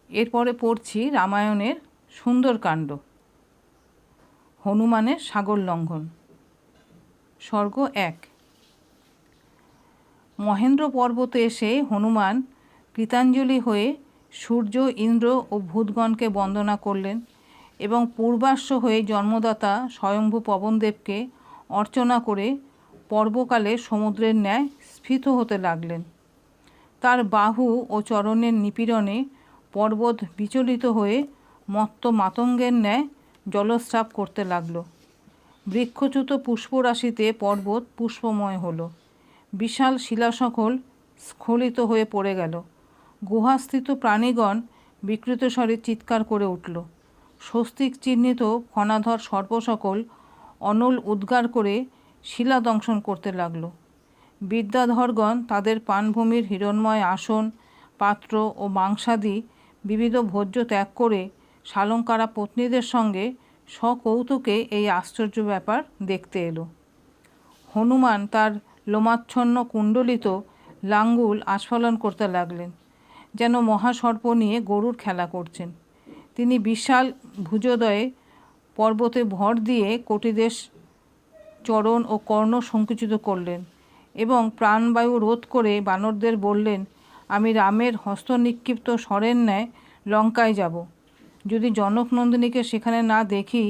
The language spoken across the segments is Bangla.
এরপরে পড়ছি রামায়ণের সুন্দরকাণ্ড, হনুমানের সাগর লঙ্ঘন। স্বর্গ 1। মহেন্দ্র পর্বতে এসে হনুমান কৃতাঞ্জলি হয়ে সূর্য, ইন্দ্র ও ভূতগণকে বন্দনা করলেন এবং পূর্বাশ্ব হয়ে জন্মদাতা স্বয়ম্ভু পবনদেবকে অর্চনা করে পর্বকালে সমুদ্রের ন্যায় স্ফীত হতে লাগলেন। তার বাহু ও চরণের নিপীড়নে পর্বত বিচলিত হয়ে মত্ত মাতঙ্গের ন্যায় জলস্রাব করতে লাগল। বৃক্ষচ্যুত পুষ্পরাশিতে পর্বত পুষ্পময় হল। বিশাল শিলাসকল স্খলিত হয়ে পড়ে গেল। গুহাস্থিত প্রাণীগণ বিকৃত স্বরে চিৎকার করে উঠল। স্বস্তিক চিহ্নিত ফণাধর সর্পসকল অনল উদ্গার করে শিলা দংশন করতে লাগল। বিদ্যাধরগণ তাদের পানভূমির হিরণ্ময় আসন, পাত্র ও মাংসাদি বিবিধ ভোজ্য ত্যাগ করে শালঙ্কারা পত্নীদের সঙ্গে সকৌতুকে এই আশ্চর্য ব্যাপার দেখতে এলো। হনুমান তার লোমাচ্ছন্ন কুণ্ডলিত লাঙ্গুল আস্ফালন করতে লাগলেন, যেন মহাসর্প নিয়ে গরুর খেলা করছেন। তিনি বিশাল ভুজোদয়ে পর্বতে ভর দিয়ে কোটিদেশ চরণ ও কর্ণ সংকুচিত করলেন এবং প্রাণবায়ু রোধ করে বানরদের বললেন, আমি রামের হস্তনিক্ষিপ্ত স্বরের ন্যায় লঙ্কায় যাব। যদি জনকনন্দিনীকে সেখানে না দেখি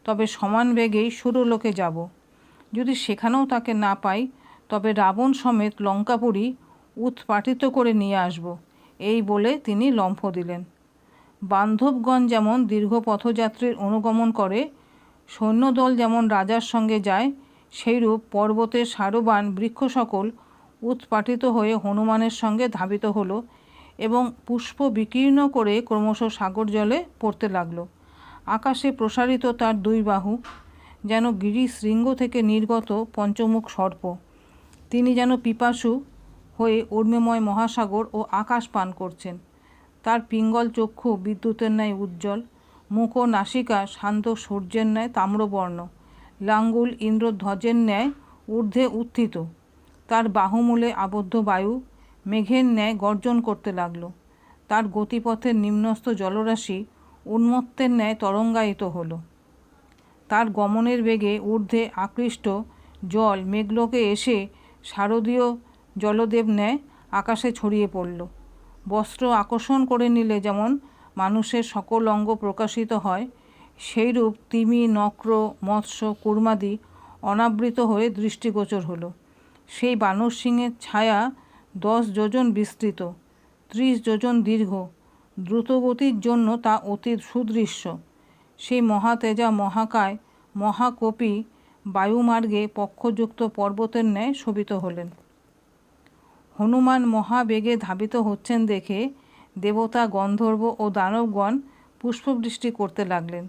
তবে সমান বেগেই সুরলোকে যাব। যদি সেখানেও তাকে না পাই তবে রাবণ সমেত লঙ্কাপুরী উৎপাটিত করে নিয়ে আসব। এই বলে তিনি লম্ফ দিলেন। বান্ধবগণ যেমন দীর্ঘ পথযাত্রীর অনুগমন করে, সৈন্যদল যেমন রাজার সঙ্গে যায়, সেইরূপ পর্বতের সারবান বৃক্ষ সকল উৎপাটিত হয়ে হনুমানের সঙ্গে ধাবিত হলো এবং পুষ্প বিকীর্ণ করে ক্রমশ সাগর জলে পড়তে লাগলো। আকাশে প্রসারিত তার দুই বাহু যেন গিরিশৃঙ্গ থেকে নির্গত পঞ্চমুখ সর্প। তিনি যেন পিপাসু হয়ে উর্মিময় মহাসাগর ও আকাশ পান করছেন। তার পিঙ্গল চক্ষু বিদ্যুতের ন্যায় উজ্জ্বল, মুখ ও নাসিকা শান্ত সূর্যের ন্যায় তাম্রবর্ণ, লাঙ্গুল ইন্দ্রধ্বজের ন্যায় ঊর্ধ্বে উত্থিত। তার বাহুমূলে আবদ্ধ বায়ু মেঘের ন্যায় গর্জন করতে লাগল। তার গতিপথের নিম্নস্থ জলরাশি উন্মত্তের ন্যায় তরঙ্গায়িত হল। তার গমনের বেগে ঊর্ধ্বে আকৃষ্ট জল মেঘলোকে এসে শারদীয় জলদেব ন্যায় আকাশে ছড়িয়ে পড়ল। বস্ত্র আকর্ষণ করে নিলে যেমন মানুষের সকল অঙ্গ প্রকাশিত হয়, সেইরূপ তিমি, নক্র, মৎস্য, কূর্মাদি অনাবৃত হয়ে দৃষ্টিগোচর হল। সেই বানর সিংহের ছায়া 10 যোজন বিস্তৃত, 30 যোজন দীর্ঘ। দ্রুতগতির জন্য তা অতি সুদৃশ্য। সেই মহাতেজা মহাকায় মহাকপি বায়ুমার্গে পক্ষযুক্ত পর্বতের ন্যায় শোভিত হলেন। হনুমান মহাবেগে ধাবিত হচ্ছেন দেখে দেবতা, গন্ধর্ব ও দানবগণ পুষ্পবৃষ্টি করতে লাগলেন।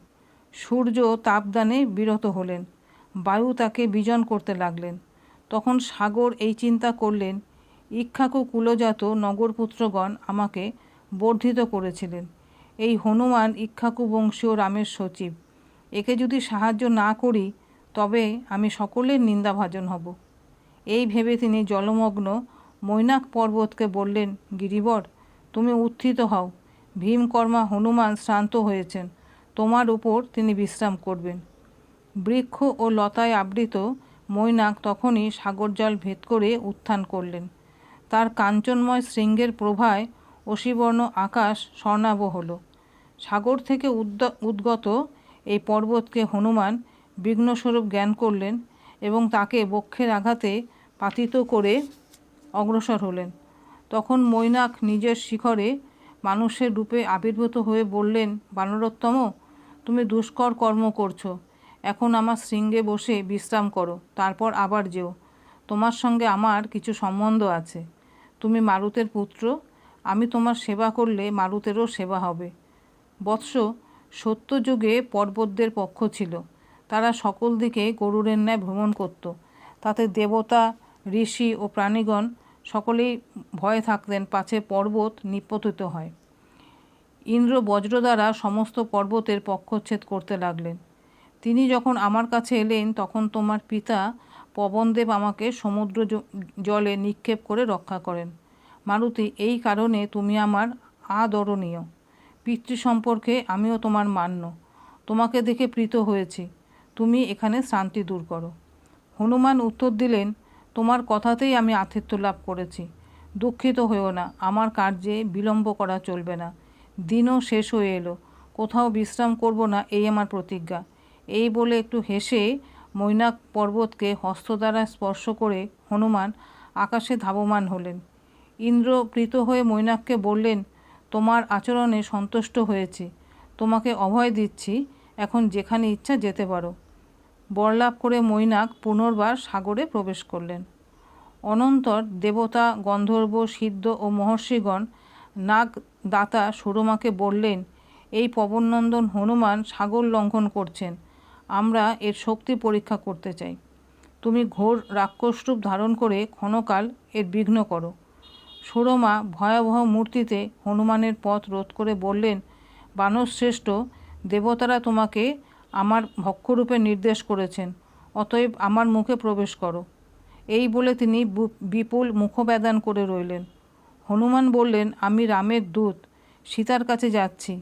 সূর্য তাপদানে বিরত হলেন, বায়ু তাকে বিজন করতে লাগলেন। তখন সাগর এই চিন্তা করলেন, ইক্ষ্বাকু কুলজাত নগরপুত্রগণ আমাকে বর্ধিত করেছিলেন। এই হনুমান ইক্ষ্বাকু বংশীয় রামের সচিব। একে যদি সাহায্য না করি তবে আমি সকলের নিন্দাভাজন হব। এই ভেবে তিনি জলমগ্ন মৈনাক পর্বতকে বললেন, গিরিবর, তুমি উত্থিত হও। ভীমকর্মা হনুমান শ্রান্ত হয়েছেন, তোমার উপর তিনি বিশ্রাম করবেন। বৃক্ষ ও লতায় আবৃত মৈনাক তখনই সাগর জল ভেদ করে উত্থান করলেন। তার কাঞ্চনময় শৃঙ্গের প্রভায় অসিবর্ণ আকাশ স্বর্ণাভ হল। সাগর থেকে উদ্গত এই পর্বতকে হনুমান বিঘ্নস্বরূপ জ্ঞান করলেন এবং তাকে বক্ষের আঘাতে পাতিত করে অগ্রসর হলেন। তখন মৈনাক নিজের শিখরে মানুষের রূপে আবির্ভূত হয়ে বললেন, বানরোত্তম, তুমি দুষ্কর কর্ম করছো। এখন আমার শৃঙ্গে বসে বিশ্রাম করো, তারপর আবার যেও। তোমার সঙ্গে আমার কিছু সম্বন্ধ আছে। তুমি মারুতের পুত্র, আমি তোমার সেবা করলে মারুতেরও সেবা হবে। বৎস, সত্যযুগে পর্বতদের পক্ষ ছিল। তারা সকল দিকে গরুরের ন্যায় ভ্রমণ করত। তাতে দেবতা, ঋষি ও প্রাণীগণ সকলেই ভয়ে থাকতেন পাছে পর্বত নিপতিত হয়। ইন্দ্র বজ্র দ্বারা সমস্ত পর্বতের পক্ষচ্ছেদ করতে লাগলেন। তিনি যখন আমার কাছে এলেন তখন তোমার পিতা পবনদেব আমাকে সমুদ্র জলে নিক্ষেপ করে রক্ষা করেন। মারুতি, এই কারণে তুমি আমার আদরণীয়। পিতৃ সম্পর্কে আমিও তোমার মান্য, তোমাকে দেখে প্রীত হয়েছি, তুমি এখানে শ্রান্তি দূর করো। হনুমান উত্তর দিলেন, তোমার কথাতেই আমি আতিথ্য লাভ করেছি, দুঃখিত হয়েও না, আমার কার্যে বিলম্ব করা চলবে না। দিনও শেষ হয়ে এলো, কোথাও বিশ্রাম করব না, এই আমার প্রতিজ্ঞা। এই বলে একটু হেসে মৈনাক পর্বতকে হস্ত দ্বারা স্পর্শ করে হনুমান আকাশে ধাবমান হলেন। ইন্দ্র প্রীত হয়ে মৈনাককে বললেন, তোমার আচরণে সন্তুষ্ট হয়েছি, তোমাকে অভয় দিচ্ছি, এখন যেখানে ইচ্ছা যেতে পারো। বরলাভ করে মৈনাক পুনর্বার সাগরে প্রবেশ করলেন। অনন্তর দেবতা, গন্ধর্ব, সিদ্ধ ও মহর্ষিগণ নাগ দাতা সুরমাকে বললেন, এই পবননন্দন হনুমান সাগর লঙ্ঘন করছেন, আমরা এর শক্তি পরীক্ষা করতে চাই। তুমি ঘোর রাক্ষসরূপ ধারণ করে ক্ষণকাল এর বিঘ্ন করো। সুরমা ভয়াবহ মূর্তিতে হনুমানের পথ রোধ করে বললেন, বানরশ্রেষ্ঠ, দেবতারা তোমাকে আমার ভক্ষরূপে নির্দেশ করেছেন, অতএব আমার মুখে প্রবেশ করো। এই বলে তিনি বিপুল মুখবেদন করে রইলেন। হনুমান বললেন, আমি রামের দূত, সীতার কাছে যাচ্ছি,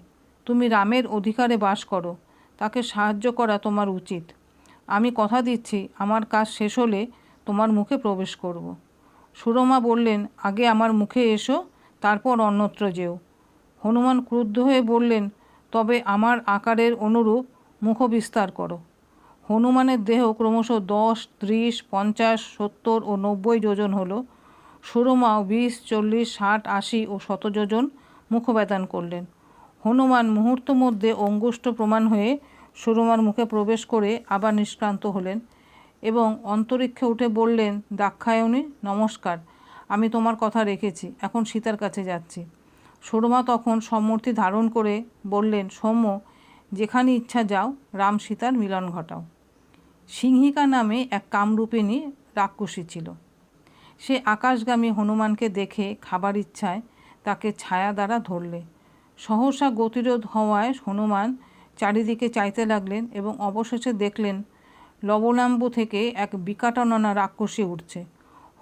তুমি রামের অধিকারে বাস করো, তাকে সাহায্য করা তোমার উচিত। আমি কথা দিচ্ছি, আমার কাজ শেষ হলে তোমার মুখে প্রবেশ করব। সুরমা বললেন, আগে আমার মুখে এসো, তারপর অন্যত্র যেও। হনুমান ক্রুদ্ধ হয়ে বললেন, তবে আমার আকারের অনুরূপ মুখ বিস্তার করো। হনুমানের দেহ ক্রমশ 10, 30, 50, 70 ও 90 যোজন হলো। সুরমাও 20, 40, 60, 80 ও 100 যোজন মুখবেদন করলেন। হনুমান মুহূর্ত মধ্যে অঙ্গুষ্ঠ প্রমাণ হয়ে সুরমার মুখে প্রবেশ করে আবার নিষ্ক্রান্ত হলেন এবং অন্তরিক্ষে উঠে বললেন, দাক্ষায়ণী নমস্কার, আমি তোমার কথা রেখেছি, এখন সীতার কাছে যাচ্ছি। সুরমা তখন সম্মূর্তি ধারণ করে বললেন, সৌম্য, যেখানে ইচ্ছা যাও, রাম সীতার মিলন ঘটাও। সিংহিকা নামে এক কামরূপিণী রাক্ষসী ছিল। সে আকাশগামী হনুমানকে দেখে খাবার ইচ্ছায় তাকে ছায়া দ্বারা ধরলে। সহসা গতিরোধ হওয়ায় হনুমান চারিদিকে চাইতে লাগলেন এবং অবশেষে দেখলেন লবণাম্বু থেকে এক বিকটাননা রাক্ষসী উঠছে।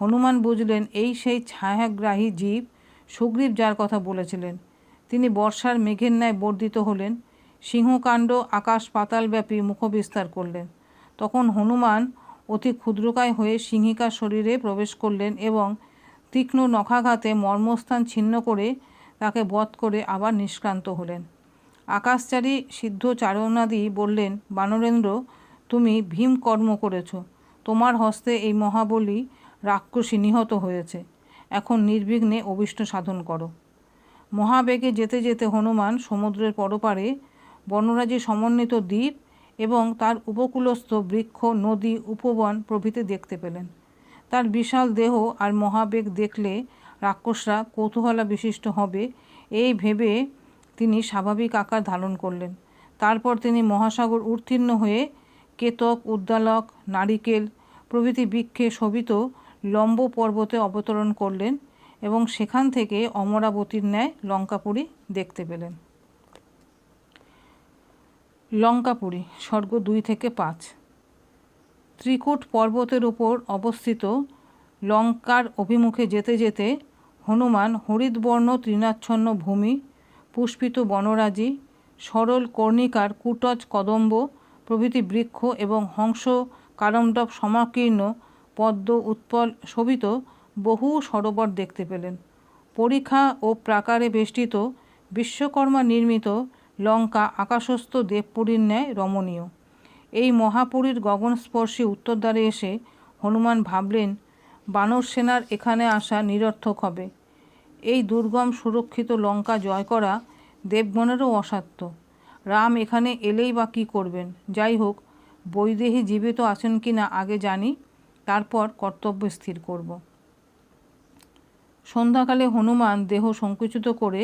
হনুমান বুঝলেন এই সেই ছায়াগ্রাহী জীব সুগ্রীব যার কথা বলেছিলেন। তিনি বর্ষার মেঘের ন্যায় বর্ধিত হলেন, সিংহকাণ্ড আকাশ পাতালব্যাপী মুখবিস্তার করলেন। তখন হনুমান অতি ক্ষুদ্রকায় হয়ে সিংহিকার শরীরে প্রবেশ করলেন এবং তীক্ষ্ণ নখাঘাতে মর্মস্থান ছিন্ন করে তাকে বধ করে আবার নিষ্ক্রান্ত হলেন। আকাশচারী সিদ্ধ চারণাদি বললেন, বানরেন্দ্র, তুমি ভীম কর্ম করেছ, তোমার হস্তে এই মহাবলী রাক্ষসী নিহত হয়েছে, এখন নির্বিঘ্নে অভীষ্ট সাধন করো। মহাবেগে যেতে যেতে হনুমান সমুদ্রের পরপারে বনরাজি সমন্বিত দ্বীপ এবং তার উপকূলস্থ বৃক্ষ, নদী, উপবন প্রভৃতি দেখতে পেলেন। তার বিশাল দেহ আর মহাবেগ দেখলে রাক্ষসরা কৌতূহলা বিশিষ্ট হবে, এই ভেবে তিনি স্বাভাবিক আকার ধারণ করলেন। তারপর তিনি মহাসাগর উত্তীর্ণ হয়ে কেতক, উদ্দালক, নারিকেল প্রভৃতি বৃক্ষে শোভিত লম্ব পর্বতে অবতরণ করলেন এবং সেখান থেকে অমরাবতীর ন্যায় লঙ্কাপুরী দেখতে পেলেন। লঙ্কাপুরী স্বর্গ 2 থেকে 5। ত্রিকূট পর্বতের উপর অবস্থিত লঙ্কার অভিমুখে যেতে যেতে হনুমান হরিদ্বর্ণ তৃণাচ্ছন্ন ভূমি, পুষ্পিত বনরাজি, সরল কর্ণিকার কুটজ কদম্ব প্রভৃতি বৃক্ষ এবং হংস কারণ্ডব সমাকীর্ণ পদ্ম উৎপল শোভিত বহু সরোবর দেখতে পেলেন। পরিখা ও প্রাকারে বেষ্টিত বিশ্বকর্মা নির্মিত লঙ্কা আকাশস্থ দেবপুরীর ন্যায় রমণীয়। এই মহাপুরীর গগনস্পর্শী উত্তরদ্বারে এসে হনুমান ভাবলেন, বানর সেনার এখানে আসা নিরর্থক হবে। এই দুর্গম সুরক্ষিত লঙ্কা জয় করা দেবগণেরও অসাধ্য। রাম এখানে এলেই বা কী করবেন? যাই হোক, বৈদেহী জীবিত আছেন কি না আগে জানি, তারপর কর্তব্য স্থির করব। সন্ধ্যাকালে হনুমান দেহ সংকুচিত করে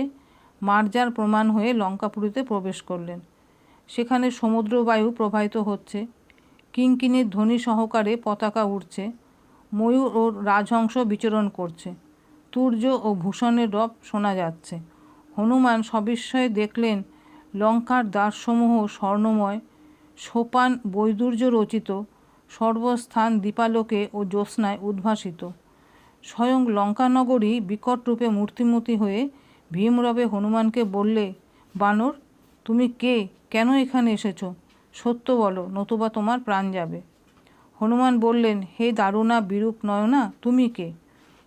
মার্জার প্রমাণ হয়ে লঙ্কাপুরীতে প্রবেশ করলেন। সেখানে সমুদ্রবায়ু প্রবাহিত হচ্ছে, কিঙ্কিণীর ধ্বনি সহকারে পতাকা উঠছে, ময়ূর ও রাজহংস বিচরণ করছে, তুর্য ও ভূষণের রব শোনা যাচ্ছে। হনুমান সবিস্ময়ে দেখলেন লঙ্কার দ্বারসমূহ স্বর্ণময়, সোপান বৈদুর্য রচিত, সর্বস্থান দীপালোকে ও জ্যোৎস্নায় উদ্ভাসিত। স্বয়ং লঙ্কানগরী বিকট রূপে মূর্তিমূর্তি হয়ে ভীমরবে হনুমানকে বললে, বানর, তুমি কে? কেন এখানে এসেছ? সত্য বলো, নতুবা তোমার প্রাণ যাবে। হনুমান বললেন, হে দারুণা বিরূপ নয়না, তুমি কে?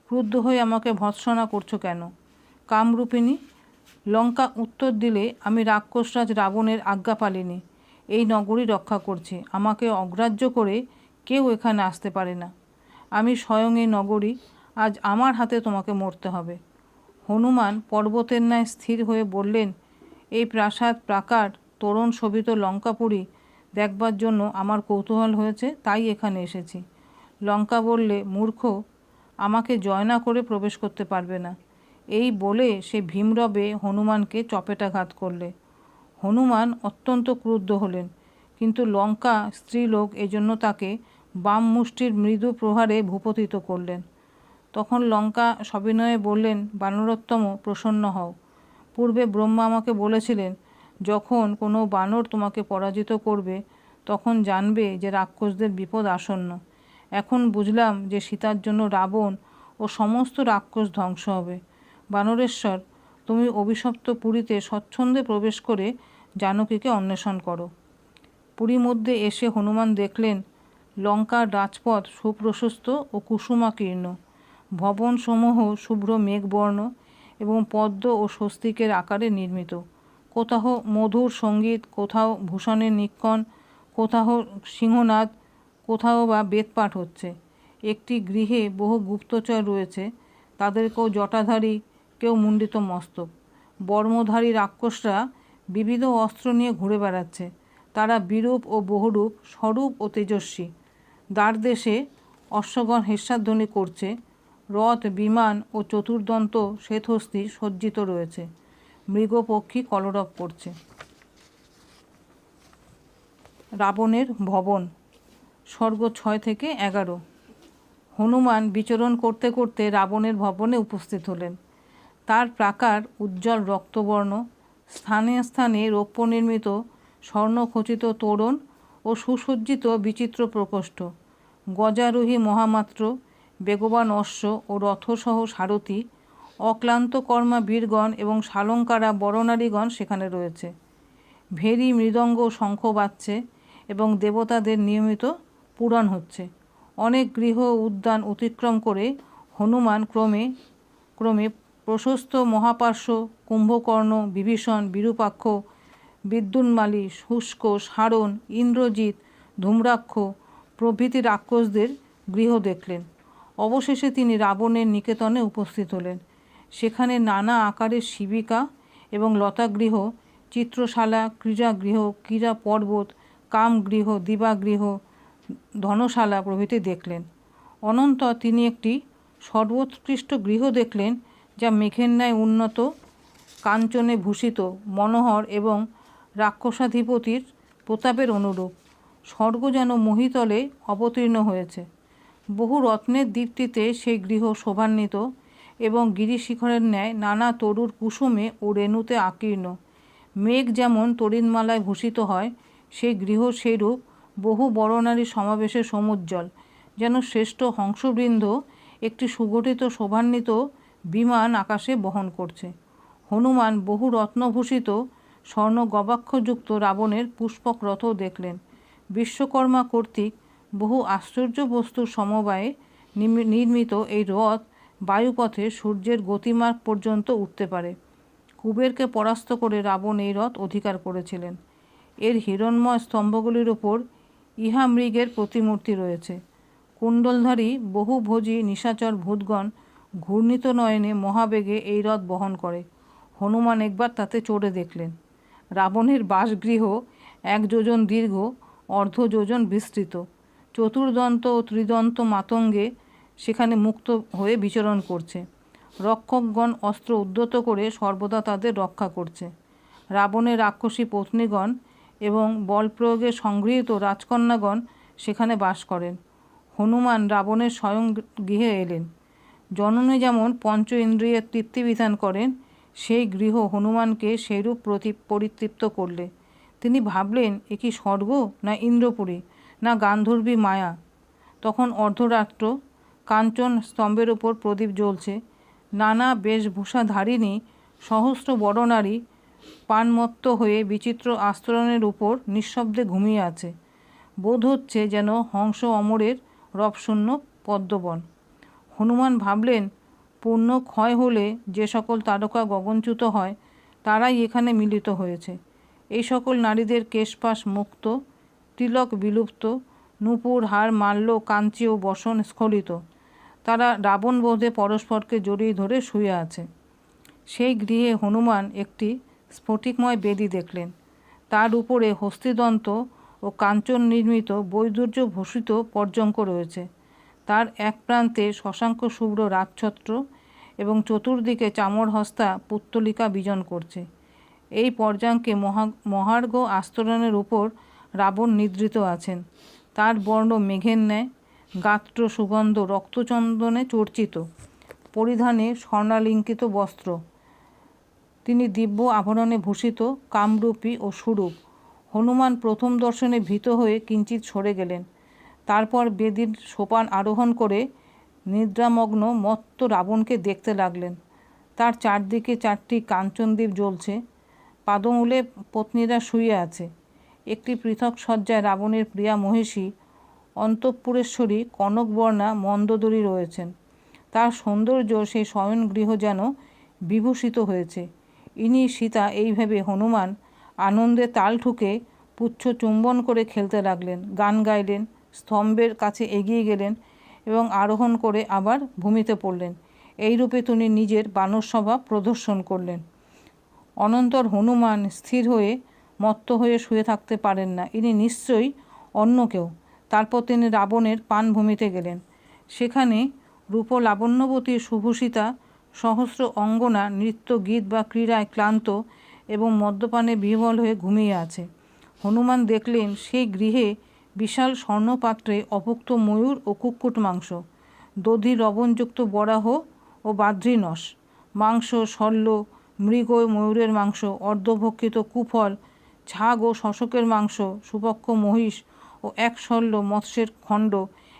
ক্রুদ্ধ হয়ে আমাকে ভৎসনা করছো কেন? কামরূপিণী। লঙ্কা উত্তর দিলে, আমি রাক্ষসরাজ রাবণের আজ্ঞা পালিনি। এই নগরী রক্ষা করছি। আমাকে অগ্রাহ্য করে কেউ এখানে আসতে পারে না। আমি স্বয়ং এই নগরী। আজ আমার হাতে তোমাকে মরতে হবে। হনুমান পর্বতের ন্যায় স্থির হয়ে বললেন, এই প্রাসাদ প্রাকার তোরণ শোভিত লঙ্কাপুরী দেখবার জন্য আমার কৌতূহল হয়েছে, তাই এখানে এসেছি। লঙ্কা বললে, মূর্খ, আমাকে জয় না করে প্রবেশ করতে পারবে না। এই বলে সে ভীমরবে হনুমানকে চপেটাঘাত করলে। হনুমান অত্যন্ত ক্রুদ্ধ হলেন, কিন্তু লঙ্কা স্ত্রীলোক এজন্য তাকে বাম মুষ্টির মৃদু প্রহারে ভূপতিত করলেন। তখন লঙ্কা সবিনয়ে বললেন, বানরোত্তম, প্রসন্ন হও। পূর্বে ব্রহ্মা আমাকে বলেছিলেন, যখন কোনো বানর তোমাকে পরাজিত করবে তখন জানবে যে রাক্ষসদের বিপদ আসন্ন। এখন বুঝলাম যে সীতার জন্য রাবণ ও সমস্ত রাক্ষস ধ্বংস হবে। বানরেশ্বর, তুমি অভিশপ্ত পুরীতে স্বচ্ছন্দে প্রবেশ করে জানকীকে অন্বেষণ করো। পুরী মধ্যে এসে হনুমান দেখলেন লঙ্কার রাজপথ সুপ্রশস্ত ও কুসুমাকীর্ণ, ভবনসমূহ শুভ্র মেঘবর্ণ এবং পদ্ম ও স্বস্তিকের আকারে নির্মিত। কোথাও মধুর সঙ্গীত, কোথাও ভূষণের নিক্ষণ, কোথাও সিংহনাদ, কোথাও বা বেদপাঠ হচ্ছে। একটি গৃহে বহু গুপ্তচর রয়েছে, তাদের কেউ জটাধারী, কেউ মুণ্ডিত মস্তক। বর্মধারী রাক্ষসরা বিবিধ অস্ত্র নিয়ে ঘুরে বেড়াচ্ছে। তারা বিরূপ ও বহুরূপ, স্বরূপ ও তেজস্বী। দ্বারদেশে অশ্বগণ হেস্যাধ্বনি করছে। রথ, বিমান ও চতুর্দন্ত শ্বেতহস্তী সজ্জিত রয়েছে। মৃগপক্ষী কলরব করছে। রাবণের ভবন। স্বর্গ 6 থেকে 11। হনুমান বিচরণ করতে করতে রাবণের ভবনে উপস্থিত হলেন। তার প্রাকার উজ্জ্বল রক্তবর্ণ, স্থানে স্থানে রৌপ্য নির্মিত স্বর্ণখচিত তোরণ ও সুসজ্জিত বিচিত্র প্রকোষ্ঠ। গজারোহী মহামাত্র, বেগবান অশ্ব ও রথসহ সারথি, অক্লান্ত কর্মা বীরগণ এবং শালঙ্কারা বরনারীগণ সেখানে রয়েছে। ভেরি, মৃদঙ্গ, শঙ্খ বাজছে এবং দেবতাদের নিয়মিত পুরাণ হচ্ছে। অনেক গৃহ উদ্যান অতিক্রম করে হনুমান ক্রমে ক্রমে প্রশস্ত মহাপার্শ্ব, কুম্ভকর্ণ, বিভীষণ, বিরূপাক্ষ, বিদ্যুন্মালী, শুষ্ক, সারণ, ইন্দ্রজিৎ, ধূম্রাক্ষ প্রভৃতি রাক্ষসদের গৃহ দেখলেন। অবশেষে তিনি রাবণের নিকেতনে উপস্থিত হলেন। সেখানে নানা আকারের শিবিকা এবং লতাগৃহ, চিত্রশালা, ক্রীড়াগৃহ, ক্রীড়া পর্বত, কামগৃহ, দিবাগৃহ, ধনশালা প্রভৃতি দেখলেন। অনন্তর তিনি একটি সর্বোৎকৃষ্ট গৃহ দেখলেন, যা মেঘের ন্যায় উন্নত, কাঞ্চনে ভূষিত, মনোহর এবং রাক্ষসাধিপতির প্রতাপের অনুরূপ। স্বর্গ যেন মহীতলে অবতীর্ণ হয়েছে। বহু রত্নের দীপ্তিতে সেই গৃহ শোভান্বিত এবং গিরিশিখরের ন্যায় নানা তরুর কুসুমে ও রেণুতে আকীর্ণ। মেঘ যেমন তরিণমালায় ভূষিত হয়, সেই গৃহ সেইরূপ বহু বরনারী সমাবেশে সমুজ্জ্বল, যেন শ্রেষ্ঠ হংসবৃন্দ একটি সুগঠিত শোভান্বিত বিমান আকাশে বহন করছে। হনুমান বহু রত্নভূষিত স্বর্ণ গবাক্ষযুক্ত রাবণের পুষ্পক রথ দেখলেন। বিশ্বকর্মা কর্তৃক বহু আশ্চর্য বস্তুর সমবায়ে নির্মিত এই রথ বায়ুপথে সূর্যের গতিমার্গ পর্যন্ত উঠতে পারে। কুবেরকে পরাস্ত করে রাবণ এই রথ অধিকার করেছিলেন। এর হিরণ্ময় স্তম্ভগুলির ওপর ইহামৃগের প্রতিমূর্তি রয়েছে। কুণ্ডলধারী বহুভোজী নিশাচর ভূতগণ ঘূর্ণিত নয়নে মহাবেগে এই রথ বহন করে। হনুমান একবার তাতে চড়ে দেখলেন। রাবণের বাসগৃহ 1 যোজন দীর্ঘ, অর্ধ যোজন বিস্তৃত। চতুর্দন্ত ও ত্রিদন্ত মাতঙ্গে সেখানে মুক্ত হয়ে বিচরণ করছে। রক্ষকগণ অস্ত্র উদ্যত করে সর্বদা তাদের রক্ষা করছে। রাবণের রাক্ষসী পত্নীগণ এবং বলপ্রয়োগে সংগৃহীত রাজকন্যাগণ সেখানে বাস করেন। হনুমান রাবণের স্বয়ং গৃহে এলেন। জননী যেমন পঞ্চ ইন্দ্রিয়ের তৃপ্তি বিধান করেন, সেই গৃহ হনুমানকে সেইরূপ পরিতৃপ্ত করলে। তিনি ভাবলেন, এ কি স্বর্গ, না ইন্দ্রপুরী, না গান্ধর্বী মায়া। তখন অর্ধরাত্র। কাঞ্চন স্তম্ভের উপর প্রদীপ জ্বলছে। নানা বেশভূষাধারিণী সহস্র বড়নারী পানমত্ত হয়ে বিচিত্র আস্তরণের উপর নিঃশব্দে ঘুমিয়ে আছে। বোধ হচ্ছে যেন হংস অমরের রবশূন্য পদ্মবন। হনুমান ভাবলেন, পূর্ণ ক্ষয় হলে যে সকল তারকা গগনচ্যুত হয় তারাই এখানে মিলিত হয়েছে। এই সকল নারীদের কেশপাশ মুক্ত, তিলক বিলুপ্ত, নূপুর হার মাল্য কাঞ্চি ও বসন স্খলিত। তারা রাবণ বধে পরস্পরকে জড়িয়ে ধরে শুয়ে আছে। সেই গৃহে হনুমান একটি স্ফটিকময় বেদি দেখলেন। তার উপরে হস্তিদন্ত ও কাঞ্চন নির্মিত বৈদুর্য ভূষিত পর্যঙ্ক রয়েছে। তার এক প্রান্তে শশাঙ্ক শুভ্র রাজছত্র এবং চতুর্দিকে চামরহস্তা পুত্তলিকা বিজন করছে। এই পর্যাঙ্কে মহার্ঘ আস্তরণের উপর রাবণ নিদ্রিত আছেন। তার বর্ণ মেঘের ন্যায়, গাত্র সুগন্ধ রক্তচন্দনে চর্চিত, পরিধানে স্বর্ণালঙ্কিত বস্ত্র। তিনি দিব্য আভরণে ভূষিত, কামরূপী ও সুরূপ। হনুমান প্রথম দর্শনে ভীত হয়ে কিঞ্চিৎ সরে গেলেন। তারপর বেদির সোপান আরোহণ করে নিদ্রামগ্ন মত্ত রাবণকে দেখতে লাগলেন। তার চারদিকে 4টি কাঞ্চনদ্বীপ জ্বলছে। পাদমূলে পত্নীরা শুয়ে আছে। একটি পৃথক শয্যায় রাবণের প্রিয়া মহিষী অন্তঃপুরেশ্বরী কনকবর্ণা মন্দোদরী রয়েছেন। তার সৌন্দর্য সেই শয়নগৃহ যেন বিভূষিত হয়েছে। ইনি সীতা এই ভেবে হনুমান আনন্দে তাল ঠুকে পুচ্ছ চুম্বন করে খেলতে লাগলেন, গান গাইলেন, স্তম্ভের কাছে এগিয়ে গেলেন এবং আরোহণ করে আবার ভূমিতে পড়লেন। এইরূপে তিনি নিজের বানর স্বভাব প্রদর্শন করলেন। অনন্তর হনুমান স্থির হয়ে মত্ত হয়ে শুয়ে থাকতে পারেন না, ইনি নিশ্চয়ই অন্য কেউ। তারপর তিনি রাবণের পানভূমিতে গেলেন। সেখানে রূপলাবণ্যবতী সুভূষিতা সহস্র অঙ্গনা নৃত্য গীত বা ক্রীড়ায় ক্লান্ত এবং মদ্যপানে বিহ্বল হয়ে ঘুমিয়ে আছে। হনুমান দেখলেন সেই গৃহে বিশাল স্বর্ণপাত্রে অভুক্ত ময়ূর ও কুক্কুট মাংস, দধি লবণযুক্ত বরাহ ও বাদ্রিনস মাংস, শল্য, মৃগ ও ময়ূরের মাংস, অর্ধভক্ষিত কুফল, ছাগ ও শশকের মাংস, সুপক্ষ মহিষ ও একশল্য মৎস্যের খণ্ড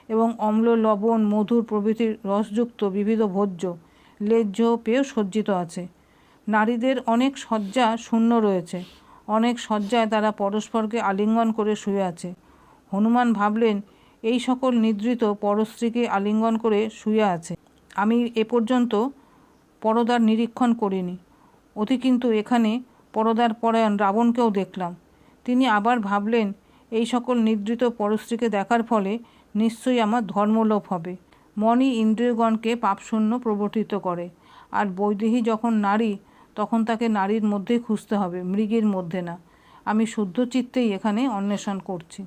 এবং অম্ল লবণ মধুর প্রভৃতির রসযুক্ত বিবিধ ভোজ্য, লেজ্জ পেয় সজ্জিত আছে। নারীদের অনেক শয্যা শূন্য রয়েছে। অনেক শয্যায় তারা পরস্পরকে আলিঙ্গন করে শুয়ে আছে। হনুমান ভাবলেন, এই সকল নিদ্রিত পরস্ত্রীকে আলিঙ্গন করে শুয়ে আছে। আমি এ পর্যন্ত পরদার নিরীক্ষণ করিনি। অতি কিন্তু এখানে পরদার পরায়ণ রাবণকেও দেখলাম। তিনি আবার ভাবলেন, এই সকল নিদ্রিত পরস্ত্রীকে দেখার ফলে নিশ্চয়ই আমার ধর্মলোপ হবে। মনই ইন্দ্রিয়গণকে পাপশূন্য প্রবর্তিত করে, আর বৈদেহী যখন নারী তখন তাকে নারীর মধ্যেই খুঁজতে হবে, মৃগীর মধ্যে না। আমি শুদ্ধ চিত্তেই এখানে অন্বেষণ করছি।